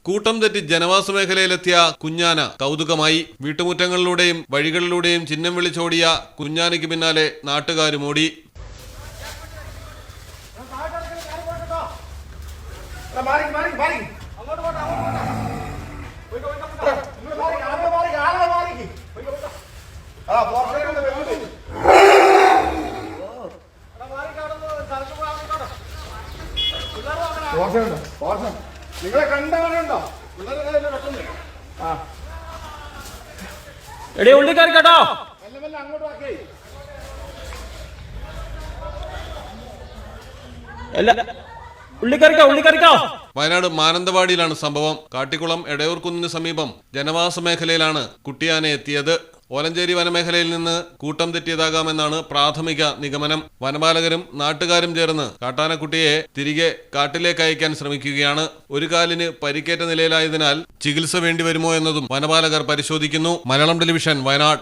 കൂട്ടം തെറ്റി ജനവാസ മേഖലയിലെത്തിയ കുഞ്ഞാന കൗതുകമായി. വീട്ടുമുറ്റങ്ങളിലൂടെയും വഴികളിലൂടെയും ചിഹ്നം വിളിച്ചോടിയ കുഞ്ഞാനയ്ക്ക് പിന്നാലെ നാട്ടുകാരും ഓടി. നിങ്ങളെ കണ്ടവനുണ്ടോ? എടേ ഉള്ളിക്കാരി കേട്ടോ, അങ്ങോട്ട് ആക്കി. ഉള്ളിക്കാരിക്കോ. വയനാട് മാനന്തവാടിയിലാണ് സംഭവം. കാട്ടിക്കുളം എടയൂർക്കുന്നിന് സമീപം ജനവാസ മേഖലയിലാണ് കുട്ടിയാന എത്തിയത്. ഓലഞ്ചേരി വനമേഖലയിൽ നിന്ന് കൂട്ടം തെറ്റിയതാകാമെന്നാണ് പ്രാഥമിക നിഗമനം. വനപാലകരും നാട്ടുകാരും ചേർന്ന് കാട്ടാനക്കുട്ടിയെ തിരികെ കാട്ടിലേക്ക് അയക്കാൻ ശ്രമിക്കുകയാണ്. ഒരു കാലിന് പരിക്കേറ്റ നിലയിലായതിനാൽ ചികിത്സ വേണ്ടിവരുമോ എന്നതും വനപാലകർ പരിശോധിക്കുന്നു. Malayalam television, Wayanad.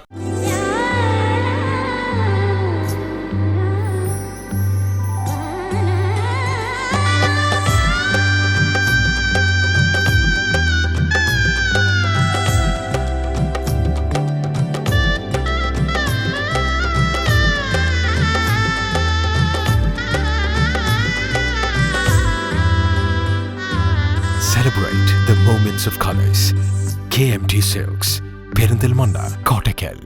Celebrate the moments of colors. KMT Silks, Perindalmanda, Kottakkal.